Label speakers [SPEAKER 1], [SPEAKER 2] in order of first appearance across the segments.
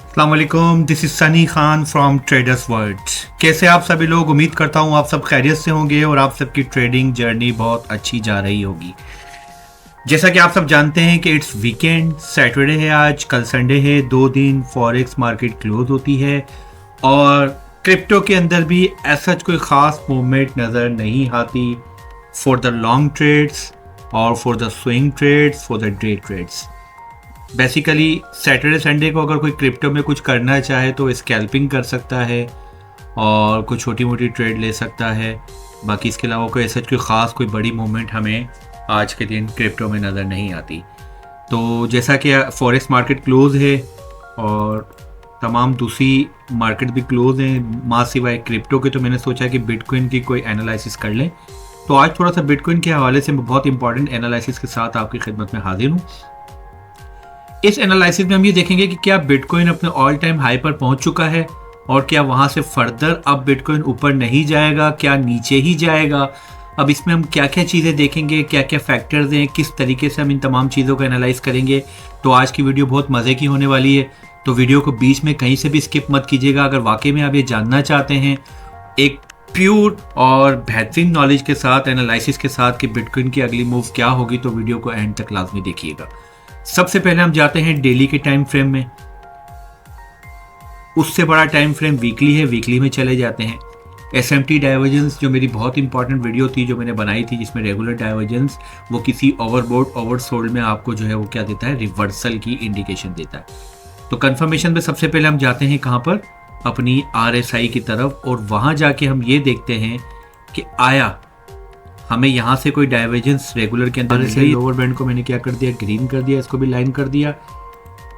[SPEAKER 1] अस्सलाम वालेकुम, this is Sunny Khan from traders world. कैसे आप सभी लोग? उम्मीद करता हूँ आप सब खैरियत से होंगे और आप सबकी ट्रेडिंग जर्नी बहुत अच्छी जा रही होगी। जैसा कि आप सब जानते हैं कि इट्स वीकेंड, सैटरडे है आज, कल संडे है, 2 दिन फॉरेक्स मार्केट क्लोज होती है और क्रिप्टो के अंदर भी ऐसा कोई ख़ास मूवमेंट नज़र नहीं आती फॉर द लॉन्ग ट्रेड्स और for the swing trades, for the day trades. Basically Saturday Sunday को अगर कोई क्रिप्टो में कुछ करना चाहे तो स्कैल्पिंग कर सकता है और कुछ छोटी मोटी ट्रेड ले सकता है। बाकी इसके अलावा कोई ऐसा कोई ख़ास कोई बड़ी मूवमेंट हमें आज के दिन क्रिप्टो में नज़र नहीं आती। तो जैसा कि फॉरेक्स मार्केट क्लोज है और तमाम दूसरी मार्केट भी क्लोज हैं माँ सिवाय क्रिप्टो के, तो मैंने सोचा कि बिटकॉइन की कोई एनालिसिस कर लें। तो आज थोड़ा सा बिटकॉइन के हवाले से मैं बहुत इंपॉर्टेंट एनालिसिस के साथ आपकी खिदमत में हाजिर हूँ। इस एनालिसिस में हम ये देखेंगे कि क्या बिटकॉइन अपने ऑल टाइम हाई पर पहुंच चुका है और क्या वहां से फर्दर अब बिटकॉइन ऊपर नहीं जाएगा, क्या नीचे ही जाएगा। अब इसमें हम क्या क्या चीज़ें देखेंगे, क्या क्या फैक्टर्स हैं, किस तरीके से हम इन तमाम चीज़ों को एनालाइज करेंगे। तो आज की वीडियो बहुत मज़े की होने वाली है, तो वीडियो को बीच में कहीं से भी स्किप मत कीजिएगा। अगर वाकई में आप ये जानना चाहते हैं एक प्योर और बेहतरीन नॉलेज के साथ, एनालिसिस के साथ कि बिटकॉइन की अगली मूव क्या होगी, तो वीडियो को एंड तक लाजमी देखिएगा। सबसे पहले हम जाते हैं डेली के टाइम फ्रेम में। उससे बड़ा टाइम फ्रेम वीकली है, वीकली में चले जाते हैं। एसएमटी डाइवर्जेंस जो मेरी बहुत इंपॉर्टेंट वीडियो थी जो मैंने बनाई थी, जिसमें रेगुलर डाइवर्जेंस वो किसी ओवरबोट ओवरसोल्ड में आपको जो है वो क्या देता है, रिवर्सल की इंडिकेशन देता है। तो कंफर्मेशन में सबसे पहले हम जाते हैं कहाँ पर, अपनी आरएसआई की तरफ, और वहाँ जाके हम ये देखते हैं कि आया हमें यहाँ से कोई डाइवर्जेंस रेगुलर के अंदर से लोअर बैंड को मैंने क्या कर दिया, ग्रीन कर दिया, इसको भी लाइन कर दिया।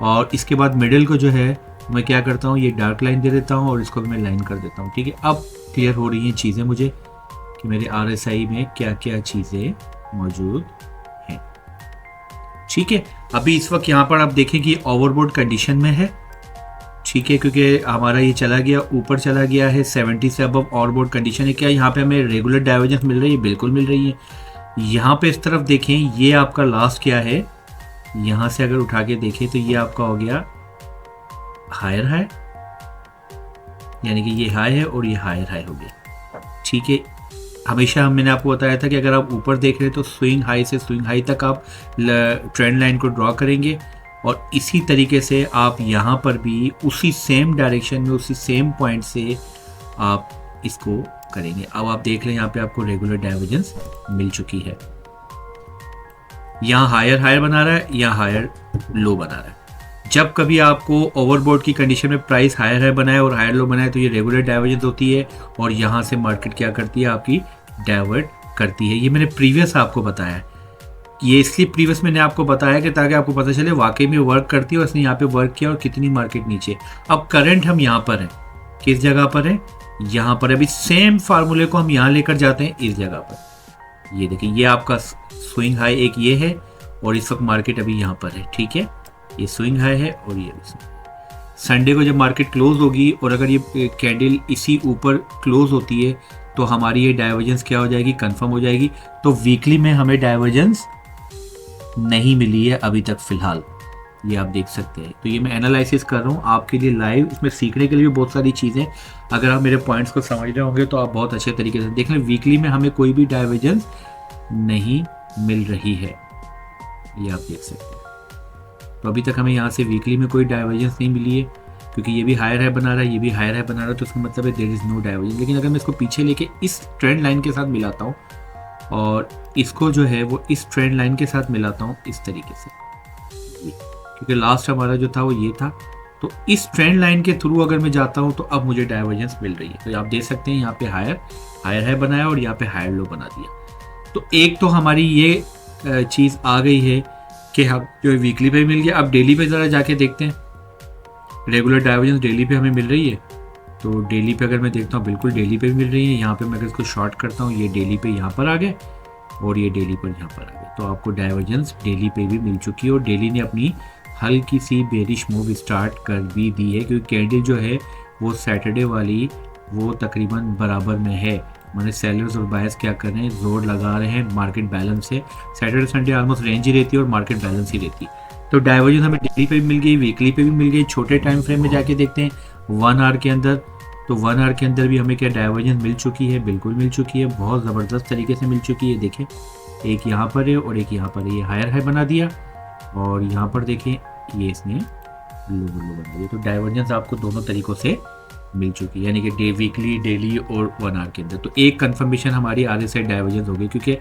[SPEAKER 1] और इसके बाद मिडिल को जो है मैं क्या करता हूँ, ये डार्क लाइन दे देता हूँ और इसको भी मैं लाइन कर देता हूँ। ठीक है, अब क्लियर हो रही हैं चीज़ें मुझे कि मेरे आरएसआई में क्या क्या चीज़ें मौजूद हैं। ठीक है, अभी इस वक्त यहाँ पर आप देखें कि ओवरबोट कंडीशन में है। ठीक है, क्योंकि हमारा ये चला गया, ऊपर चला गया है 70 से अबव ओवरबोट कंडीशन है। क्या यहाँ पे हमें रेगुलर डाइवर्जेंस मिल रही है? बिल्कुल मिल रही है। यहाँ पे इस तरफ देखें, ये आपका लास्ट क्या है, यहाँ से अगर उठा के देखें तो ये आपका हो गया हायर हाई, यानी कि ये हाई है और ये हायर हाई हो गया। ठीक है, हमेशा मैंने आपको बताया था कि अगर आप ऊपर देख रहे हैं तो स्विंग हाई से स्विंग हाई तक आप ट्रेंड लाइन को ड्रॉ करेंगे और इसी तरीके से आप यहाँ पर भी उसी सेम डायरेक्शन में, उसी सेम पॉइंट से आप इसको करेंगे। अब आप देख लें यहाँ पे आपको रेगुलर डाइवर्जेंस मिल चुकी है। यहाँ हायर हायर बना रहा है, यहाँ हायर लो बना रहा है। जब कभी आपको ओवरबोट की कंडीशन में प्राइस हायर हाई बनाए और हायर लो बनाए तो ये रेगुलर डाइवर्जेंस होती है और यहाँ से मार्केट क्या करती है, आपकी डाइवर्ट करती है। ये मैंने प्रीवियस आपको बताया है, ये इसलिए प्रीवियस मैंने आपको बताया कि ताकि आपको पता चले वाकई में वर्क करती है और इसने यहाँ पे वर्क किया और कितनी मार्केट नीचे। अब करंट हम यहाँ पर हैं, किस जगह पर है, यहाँ पर। अभी सेम फार्मूले को हम यहाँ लेकर जाते हैं इस जगह पर। ये देखिए, ये आपका स्विंग हाई एक ये है और इस वक्त मार्केट अभी यहाँ पर है। ठीक है, ये स्विंग हाई है और ये संडे को जब मार्केट क्लोज होगी और अगर ये कैंडल इसी ऊपर क्लोज होती है तो हमारी ये डाइवर्जेंस क्या हो जाएगी, कंफर्म हो जाएगी। तो वीकली में हमें डाइवर्जेंस नहीं मिली है अभी तक फिलहाल, ये आप देख सकते हैं। तो ये मैं एनालिसिस कर रहा हूँ आपके लिए लाइव, इसमें सीखने के लिए भी बहुत सारी चीज़ें, अगर आप मेरे पॉइंट्स को समझ रहे होंगे तो आप बहुत अच्छे तरीके से देख लें। वीकली में हमें कोई भी डाइवर्जेंस नहीं मिल रही है, ये आप देख सकते हैं। तो अभी तक हमें यहाँ से वीकली में कोई डाइवर्जेंस नहीं मिली है, क्योंकि ये भी हायर हाई बना रहा है, ये भी हायर हाई बना रहा है, तो उसका मतलब है देयर इज़ नो डाइवर्जेंस। लेकिन अगर मैं इसको पीछे लेके इस ट्रेंड लाइन के साथ मिलाता हूँ और इसको जो है वो इस ट्रेंड लाइन के साथ मिलाता हूँ इस तरीके से, क्योंकि लास्ट हमारा जो था वो ये था, तो इस ट्रेंड लाइन के थ्रू अगर मैं जाता हूँ तो अब मुझे डाइवर्जेंस मिल रही है। तो आप देख सकते हैं यहाँ पे हायर हाई बनाया और यहाँ पे हायर लो बना दिया। तो एक तो हमारी ये चीज़ आ गई है कि हम जो वीकली पे मिल गया। अब डेली पे ज़रा जाके देखते हैं, रेगुलर डाइवर्जेंस डेली पे हमें मिल रही है। तो डेली पे अगर मैं देखता हूँ बिल्कुल डेली पे भी मिल रही है। यहाँ पे मैं अगर इसको शॉर्ट करता हूँ, ये डेली पे यहाँ पर आ गए और ये डेली पर यहाँ पर आ गए, तो आपको डाइवर्जेंस डेली पे भी मिल चुकी है और डेली ने अपनी हल्की सी बेरिश मूव स्टार्ट कर भी दी है, क्योंकि कैंडल जो है वो सैटरडे वाली वो तकरीबन बराबर में है। मैंने सेलर्स और बायर्स क्या कर रहे हैं, जोर लगा रहे हैं, मार्केट बैलेंस है। सैटरडे संडे ऑलमोस्ट रेंज ही रहती है और मार्केट बैलेंस ही रहती है। तो डाइवर्जेंस हमें डेली पे भी मिल गई, वीकली पे भी मिल गई। छोटे टाइम फ्रेम में जाके देखते हैं 1 आवर के अंदर, तो 1 आवर के अंदर भी हमें क्या डाइवर्जेंस मिल चुकी है, बिल्कुल मिल चुकी है, बहुत ज़बरदस्त तरीके से मिल चुकी है। देखें एक यहाँ पर है और एक यहाँ पर है, ये हायर हाई बना दिया, और यहाँ पर देखें ये इसने लो बना दिया। तो डाइवर्जेंस आपको दोनों तरीक़ों से मिल चुकी है, यानी कि वीकली, डेली और 1 आवर के अंदर। तो एक कन्फर्मेशन हमारी RSI डाइवर्जेंस हो गई, क्योंकि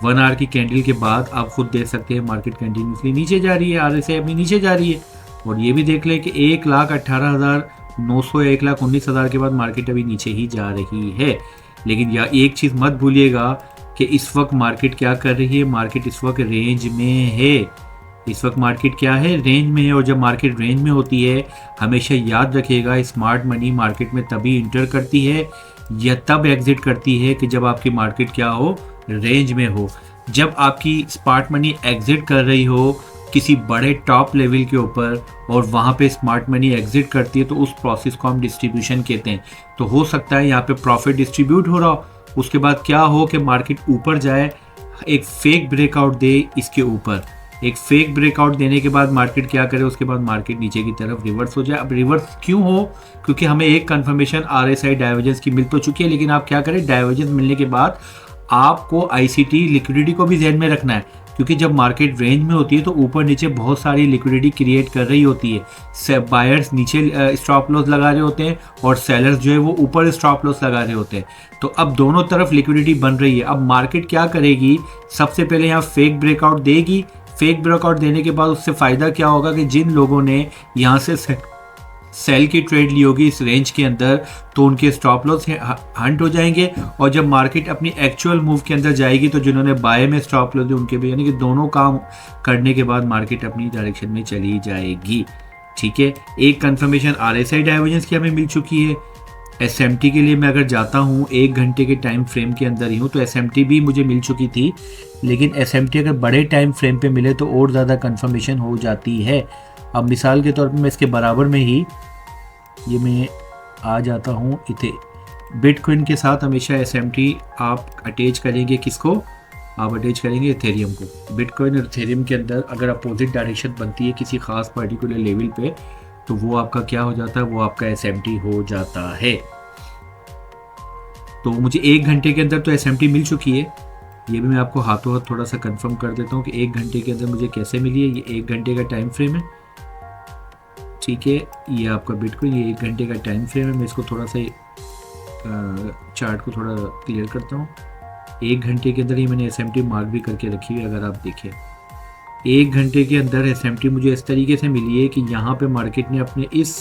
[SPEAKER 1] 1 आवर की कैंडल के बाद आप खुद देख सकते हैं मार्केट कंटिन्यूसली नीचे जा रही है, RSI अपनी नीचे जा रही है। और ये भी देख लें कि 1,18,900 या 1,19,000 के बाद मार्केट अभी नीचे ही जा रही है। लेकिन या एक चीज़ मत भूलिएगा कि इस वक्त मार्केट क्या कर रही है, मार्केट इस वक्त रेंज में है। इस वक्त मार्केट क्या है, रेंज में है। और जब मार्केट रेंज में होती है, हमेशा याद रखिएगा, स्मार्ट मनी मार्केट में तभी इंटर करती है या तब एग्जिट करती है कि जब आपकी मार्केट क्या हो, रेंज में हो। जब आपकी स्मार्ट मनी एग्जिट कर रही हो किसी बड़े टॉप लेवल के ऊपर और वहाँ पे स्मार्ट मनी एग्जिट करती है, तो उस प्रोसेस को हम डिस्ट्रीब्यूशन कहते हैं। तो हो सकता है यहाँ पे प्रॉफिट डिस्ट्रीब्यूट हो रहा हो, उसके बाद क्या हो कि मार्केट ऊपर जाए, एक फेक ब्रेकआउट दे इसके ऊपर, एक फेक ब्रेकआउट देने के बाद मार्केट क्या करे, उसके बाद मार्केट नीचे की तरफ रिवर्स हो जाए। अब रिवर्स क्यों हो, क्योंकि हमें एक कंफर्मेशन RSI डाइवर्जेंस की मिल तो चुकी है, लेकिन आप क्या करें, डाइवर्जेंस मिलने के बाद आपको ICT लिक्विडिटी को भी ध्यान में रखना है, क्योंकि जब मार्केट रेंज में होती है तो ऊपर नीचे बहुत सारी लिक्विडिटी क्रिएट कर रही होती है। बायर्स नीचे स्टॉप लॉस लगा रहे होते हैं और सेलर्स जो है वो ऊपर स्टॉप लॉस लगा रहे होते हैं। तो अब दोनों तरफ लिक्विडिटी बन रही है। अब मार्केट क्या करेगी, सबसे पहले यहाँ फेक ब्रेकआउट देगी। फेक ब्रेकआउट देने के बाद उससे फ़ायदा क्या होगा कि जिन लोगों ने यहाँ से सेल की ट्रेड ली होगी इस रेंज के अंदर, तो उनके स्टॉप लॉस हंट हो जाएंगे। और जब मार्केट अपनी एक्चुअल मूव के अंदर जाएगी तो जिन्होंने बाय में स्टॉप लॉस दिए उनके भी, यानी कि दोनों काम करने के बाद मार्केट अपनी डायरेक्शन में चली जाएगी। ठीक है, एक कंफर्मेशन RSI डाइवर्जेंस की हमें मिल चुकी है। SMT के लिए मैं अगर जाता हूँ 1 घंटे के टाइम फ्रेम के अंदर ही हूँ, तो SMT भी मुझे मिल चुकी थी, लेकिन SMT अगर बड़े टाइम फ्रेम पे मिले तो और ज़्यादा कंफर्मेशन हो जाती है। अब मिसाल के तौर पे मैं इसके बराबर में ही ये मैं आ जाता हूँ इथे, बिटकॉइन के साथ हमेशा SMT आप अटैच करेंगे, किसको आप अटैच करेंगे, इथेरियम को। बिटकॉइन और इथेरियम के अंदर अगर अपोजिट डायरेक्शन बनती है किसी खास पर्टिकुलर लेवल पे, तो वो आपका क्या हो जाता है, वो आपका SMT हो जाता है। तो मुझे 1 घंटे के अंदर तो SMT मिल चुकी है, ये भी मैं आपको हाथों हाथ थोड़ा सा कंफर्म कर देता हूँ कि 1 घंटे के अंदर मुझे कैसे मिली है। ये 1 घंटे का टाइम फ्रेम है, ठीक है, ये आपका बिटकॉइन, ये 1 घंटे का टाइम फ्रेम है। मैं इसको थोड़ा सा चार्ट को थोड़ा क्लियर करता हूँ। 1 घंटे के अंदर ही मैंने SMT मार्क भी करके रखी हुई है। अगर आप देखें 1 घंटे के अंदर SMT मुझे इस तरीके से मिली है कि यहाँ पे मार्केट ने अपने इस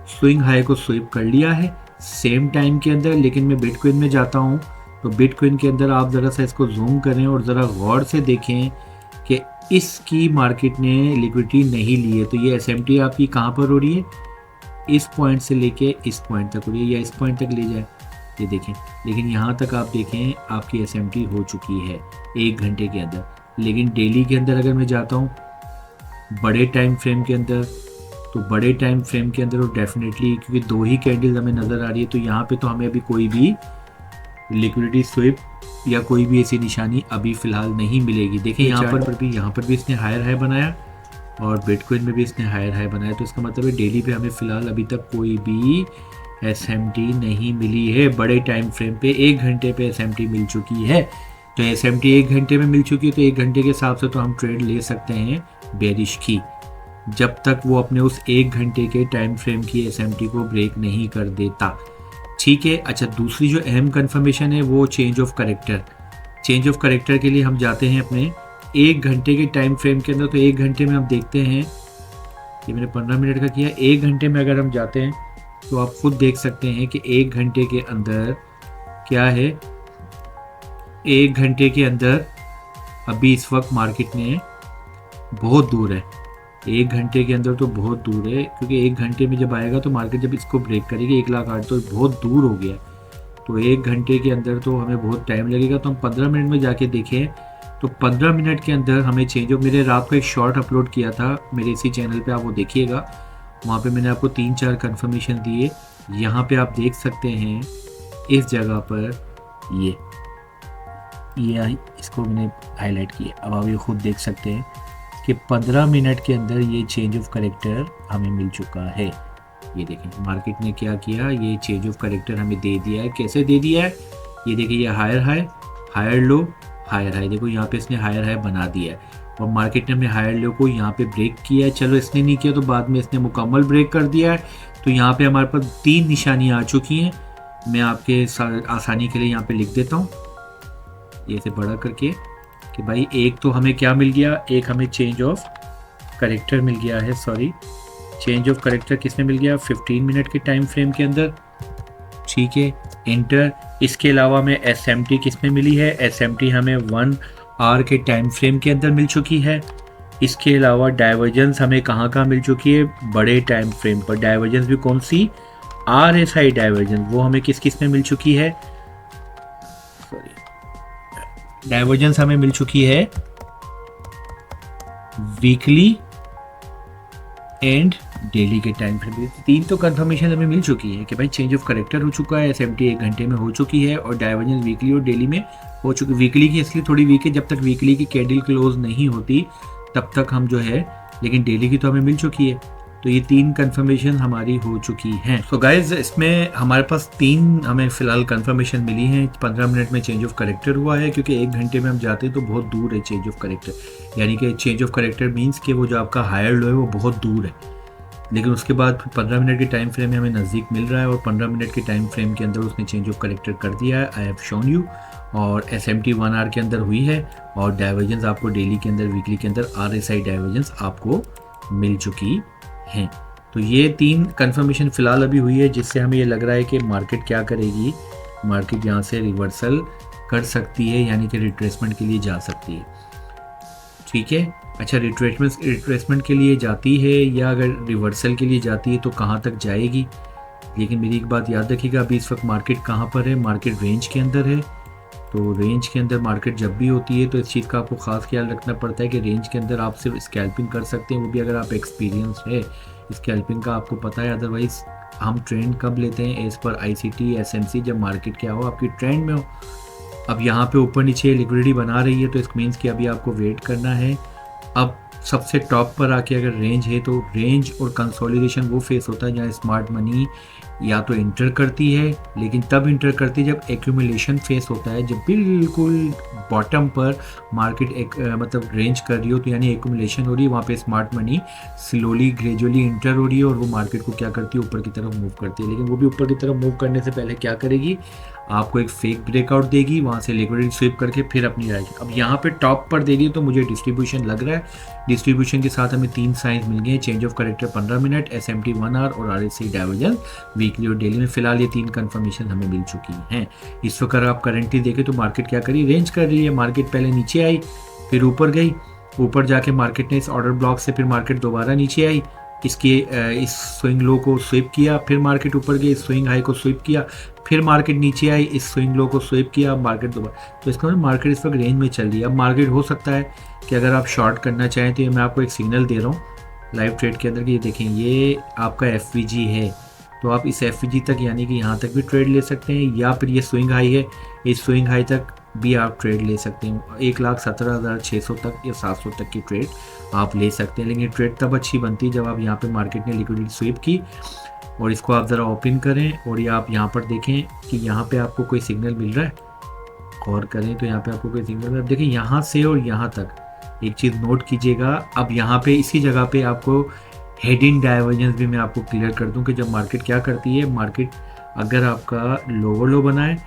[SPEAKER 1] स्विंग हाई को स्वीप कर लिया है सेम टाइम के अंदर। लेकिन मैं बिटकॉइन में जाता हूँ तो बिटकॉइन के अंदर आप ज़रा सा इसको जूम करें और ज़रा गौर से देखें कि इसकी मार्केट ने लिक्विडिटी नहीं ली है। तो ये SMT आपकी कहाँ पर हो रही है, इस पॉइंट से लेके इस पॉइंट तक हो रही है, या इस पॉइंट तक ले जाए, ये देखें। लेकिन यहाँ तक आप देखें आपकी SMT हो चुकी है 1 घंटे के अंदर। लेकिन डेली के अंदर अगर मैं जाता हूँ बड़े टाइम फ्रेम के अंदर, तो बड़े टाइम फ्रेम के अंदर वो डेफिनेटली, क्योंकि 2 ही कैंडल्स हमें नज़र आ रही है, तो यहाँ पे तो हमें अभी कोई भी लिक्विडिटी स्विप या कोई भी ऐसी निशानी अभी फ़िलहाल नहीं मिलेगी। देखिए यहाँ पर भी इसने हायर हाई बनाया और बिटकॉइन में भी इसने हायर हाई बनाया। तो इसका मतलब है डेली पे हमें फ़िलहाल अभी तक कोई भी SMT नहीं मिली है। बड़े टाइम फ्रेम पे 1 घंटे पे SMT मिल चुकी है। तो SMT 1 घंटे में मिल चुकी है, तो 1 घंटे के हिसाब से तो हम ट्रेड ले सकते हैं बेरिश की, जब तक वो अपने उस 1 घंटे के टाइम फ्रेम की SMT को ब्रेक नहीं कर देता। ठीक है, अच्छा, दूसरी जो अहम कंफर्मेशन है वो change of character. Change of character के लिए हम जाते हैं अपने 1 घंटे के टाइम फ्रेम के अंदर। तो 1 घंटे में हम देखते हैं, ये मैंने 15 मिनट का किया। 1 घंटे में अगर हम जाते हैं तो आप खुद देख सकते हैं कि 1 घंटे के अंदर क्या है। 1 घंटे के अंदर अभी इस वक्त मार्केट ने बहुत दूर है, 1 घंटे के अंदर तो बहुत दूर है, क्योंकि 1 घंटे में जब आएगा तो मार्केट जब इसको ब्रेक करेगी 1,08,000 तो बहुत दूर हो गया। तो 1 घंटे के अंदर तो हमें बहुत टाइम लगेगा। तो हम 15 मिनट में जाके देखें तो 15 मिनट के अंदर हमें चेंज ऑफ, मेरे रात को एक शॉर्ट अपलोड किया था मेरे इसी चैनल पे, आप वो देखिएगा, वहाँ पे मैंने आपको 3-4 कंफर्मेशन दिए। यहाँ पे आप देख सकते हैं इस जगह पर ये इसको मैंने हाईलाइट किया। अब आप ये खुद देख सकते हैं कि 15 मिनट के अंदर ये चेंज ऑफ करेक्टर हमें मिल चुका है। ये देखें मार्केट ने क्या किया, ये चेंज ऑफ करेक्टर हमें दे दिया है। कैसे दे दिया है, ये देखिए ये higher high, higher low, higher high, देखो यहाँ पे इसने हायर हाई बना दिया है और मार्केट ने अपने हायर लो को यहाँ पे ब्रेक किया है। चलो इसने नहीं किया तो बाद में इसने मुकम्मल ब्रेक कर दिया है। तो यहाँ पे हमारे पास 3 निशानियाँ आ चुकी हैं। मैं आपके आसानी के लिए यहाँ पे लिख देता हूँ ये से बड़ा करके कि भाई एक तो हमें क्या मिल गया, एक हमें चेंज ऑफ करेक्टर मिल गया है, सॉरी चेंज ऑफ करेक्टर किसमें मिल गया, 15 मिनट के टाइम फ्रेम के अंदर, ठीक है, इंटर। इसके अलावा हमें SMT किसमें मिली है, SMT हमें 1 आवर के टाइम फ्रेम के अंदर मिल चुकी है। इसके अलावा डाइवर्जेंस हमें कहाँ मिल चुकी है, बड़े टाइम फ्रेम पर। डाइवर्जेंस भी कौन सी, RSI डाइवर्जेंस, वो हमें किस में मिल चुकी है, सॉरी डाइवर्जेंस हमें मिल चुकी है वीकली एंड डेली के टाइम फ्रेम। 3 तो कंफर्मेशन हमें मिल चुकी है कि भाई चेंज ऑफ करेक्टर हो चुका है, SMT 1 घंटे में हो चुकी है और डाइवर्जेंस वीकली और डेली में हो चुकी। वीकली की इसलिए थोड़ी वीक है, जब तक वीकली की कैंडल क्लोज नहीं होती तब तक हम जो है, लेकिन डेली की तो हमें मिल चुकी है। तो ये 3 कंफर्मेशन हमारी हो चुकी हैं। तो गाइज इसमें हमारे पास 3 हमें फ़िलहाल कंफर्मेशन मिली हैं। 15 मिनट में चेंज ऑफ करेक्टर हुआ है, क्योंकि 1 घंटे में हम जाते हैं तो बहुत दूर है चेंज ऑफ करेक्टर, यानी कि चेंज ऑफ करेक्टर मीन्स कि वो जो आपका हायर लो है वो बहुत दूर है। लेकिन उसके बाद 15 मिनट के टाइम फ्रेम में हमें नज़दीक मिल रहा है और 15 मिनट के टाइम फ्रेम के अंदर उसने चेंज ऑफ करेक्टर कर दिया है, आई हैव शोन यू। और SMT 1 आवर के अंदर हुई है और डाइवर्जेंस आपको डेली के अंदर, वीकली के अंदर RSI डाइवर्जेंस आपको मिल चुकी हैं। तो ये 3 कंफर्मेशन फ़िलहाल अभी हुई है, जिससे हमें ये लग रहा है कि मार्केट क्या करेगी, मार्केट यहाँ से रिवर्सल कर सकती है, यानी कि रिट्रेसमेंट के लिए जा सकती है, ठीक है। अच्छा, रिट्रेसमेंट के लिए जाती है या अगर रिवर्सल के लिए जाती है तो कहाँ तक जाएगी। लेकिन मेरी एक बात याद रखिएगा, अभी इस वक्त मार्केट कहाँ पर है, मार्केट रेंज के अंदर है। तो रेंज के अंदर मार्केट जब भी होती है तो इस चीज़ का आपको ख़ास ख्याल रखना पड़ता है कि रेंज के अंदर आप सिर्फ स्कैल्पिंग कर सकते हैं, वो भी अगर आप एक्सपीरियंस है स्कैल्पिंग का, आपको पता है। अदरवाइज़ हम ट्रेंड कब लेते हैं, एज़ पर ICT SMC, जब मार्केट क्या हो, आपकी ट्रेंड में हो। अब यहाँ पे ऊपर नीचे लिक्विडिटी बना रही है तो इस मीन्स कि अभी आपको वेट करना है। अब सबसे टॉप पर आके अगर रेंज है तो रेंज और कंसोलिडेशन वो फेस होता है जहाँ स्मार्ट मनी या तो इंटर करती है, लेकिन तब इंटर करती है जब एक्यूमुलेशन फेस होता है, जब बिल्कुल बॉटम पर मार्केट एक मतलब रेंज कर रही हो, तो यानी एक्यूमुलेशन हो रही है, वहाँ पे smart money slowly gradually inter हो रही है और वो मार्केट को क्या करती है, ऊपर की तरफ मूव करती है। लेकिन वो भी ऊपर की तरफ मूव करने से पहले क्या करेगी, आपको एक फेक ब्रेकआउट देगी, वहाँ से लिक्विडिटी स्वीप करके फिर अपनी जाएगी। अब यहाँ पे टॉप पर दे रही है तो मुझे डिस्ट्रीब्यूशन लग रहा है। डिस्ट्रीब्यूशन के साथ हमें 3 साइंस मिल गए, change of character 15 minute, SMT 1 hour और RSI डाइवर्जेंस वीकली और डेली में। फिलहाल ये 3 कंफर्मेशन हमें मिल चुकी हैं। इस वक्त अगर आप करंटली देखें तो मार्केट क्या करी, रेंज कर रही है। मार्केट पहले नीचे आई, फिर ऊपर गई, ऊपर जाके मार्केट ने इस ऑर्डर ब्लॉक से फिर मार्केट दोबारा नीचे आई, इसके इस स्विंग लो को स्वीप किया, फिर मार्केट ऊपर गई, स्विंग हाई को स्वीप किया, फिर मार्केट नीचे आई, इस स्विंग लो को स्वीप किया, मार्केट दोबारा। तो इसका मतलब मार्केट इस वक्त रेंज में चल रही है। अब मार्केट हो सकता है कि अगर आप शॉर्ट करना चाहें तो ये मैं आपको एक सिग्नल दे रहा हूँ लाइव ट्रेड के अंदर कि ये देखें, ये आपका FVG है, तो आप इस FVG तक यानी कि यहाँ तक भी ट्रेड ले सकते हैं, या फिर ये स्विंग हाई है, इस स्विंग हाई तक भी आप ट्रेड ले सकते हैं। 1,17,600 तक या 700 तक की ट्रेड आप ले सकते हैं। लेकिन ट्रेड तब अच्छी बनती है जब आप यहाँ पे मार्केट ने लिक्विडिटी स्वीप की और इसको आप ज़रा ओपन करें और ये आप यहाँ पर देखें कि यहाँ पे आपको कोई सिग्नल मिल रहा है, गौर करें तो यहाँ पे आपको कोई सिग्नल मिल रहा है। देखिए यहाँ से और यहाँ तक एक चीज़ नोट कीजिएगा। अब यहाँ पे इसी जगह पे आपको हेड इन डाइवर्जेंस भी मैं आपको क्लियर कर दूँ कि जब मार्केट क्या करती है, मार्केट अगर आपका लोअर लो बनाए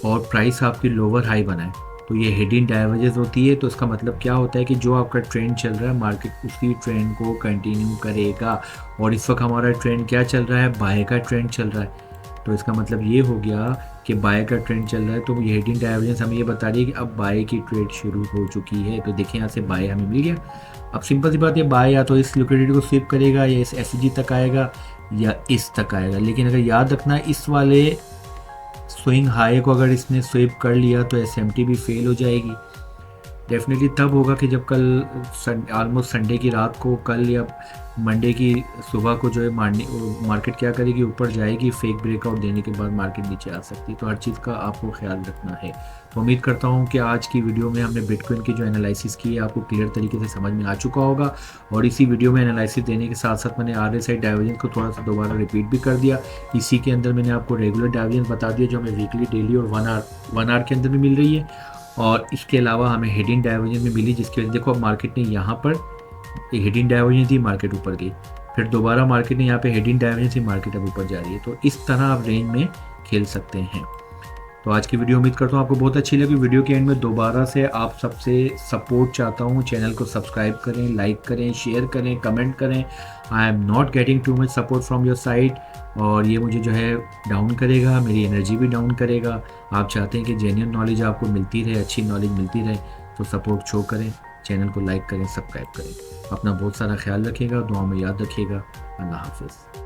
[SPEAKER 1] और प्राइस आपकी लोअर हाई बनाए तो ये हेड इन डाइवर्जेंस होती है। तो इसका मतलब क्या होता है कि जो आपका ट्रेंड चल रहा है मार्केट उसी ट्रेंड को कंटिन्यू करेगा। और इस वक्त हमारा ट्रेंड क्या चल रहा है, बाय का ट्रेंड चल रहा है। तो इसका मतलब ये हो गया कि बाय का ट्रेंड चल रहा है, तो ये हेड इन डाइवर्जेंस हमें ये बता रही है कि अब बाय की ट्रेड शुरू हो चुकी है। तो देखिए यहाँ से बाय हमें मिल गया। अब सिंपल सी बात है, बाय या तो इस लिक्विडिटी को स्वीप करेगा या इस FVG तक आएगा या इस तक आएगा। लेकिन अगर याद रखना, इस वाले स्विंग हाई को अगर इसने स्वीप कर लिया तो SMT भी फेल हो जाएगी। डेफिनेटली तब होगा कि जब कल ऑलमोस्ट संडे की रात को, कल या मंडे की सुबह को जो है मार्केट क्या करेगी, ऊपर जाएगी, फेक ब्रेकआउट देने के बाद मार्केट नीचे आ सकती है। तो हर चीज़ का आपको ख्याल रखना है। तो उम्मीद करता हूँ कि आज की वीडियो में हमने बिटकॉइन की जो एनालिसिस की है आपको क्लियर तरीके से समझ में आ चुका होगा। और इसी वीडियो में एनालिसिस देने के साथ साथ मैंने RSI डाइवर्जेंस को थोड़ा सा दोबारा रिपीट भी कर दिया। इसी के अंदर मैंने आपको रेगुलर डाइवर्जेंस बता दिया जो हमें वीकली, डेली और 1 आवर के अंदर में मिल रही है। और इसके अलावा हमें हिडन डाइवर्जेंस में मिली, जिसकी वजह से देखो अब मार्केट ने यहाँ पर एक हिडन डाइवर्जेंस थी, मार्केट ऊपर गई, फिर दोबारा मार्केट ने यहाँ पे हिडन डाइवर्जेंस थी, मार्केट अब ऊपर जा रही है। तो इस तरह आप रेंज में खेल सकते हैं। तो आज की वीडियो उम्मीद करता हूँ आपको बहुत अच्छी लगी। वीडियो के एंड में दोबारा से आप सबसे सपोर्ट चाहता हूँ, चैनल को सब्सक्राइब करें, लाइक करें, शेयर करें, कमेंट करें। I am not getting too much support from your side, और ये मुझे जो है डाउन करेगा, मेरी एनर्जी भी डाउन करेगा। आप चाहते हैं कि जेन्युइन नॉलेज आपको मिलती रहे, अच्छी नॉलेज मिलती रहे, तो सपोर्ट शो करें, चैनल को लाइक करें, सब्सक्राइब करें। अपना बहुत सारा ख्याल रखिएगा, दुआ में याद रखिएगा। अल्लाह हाफिज़।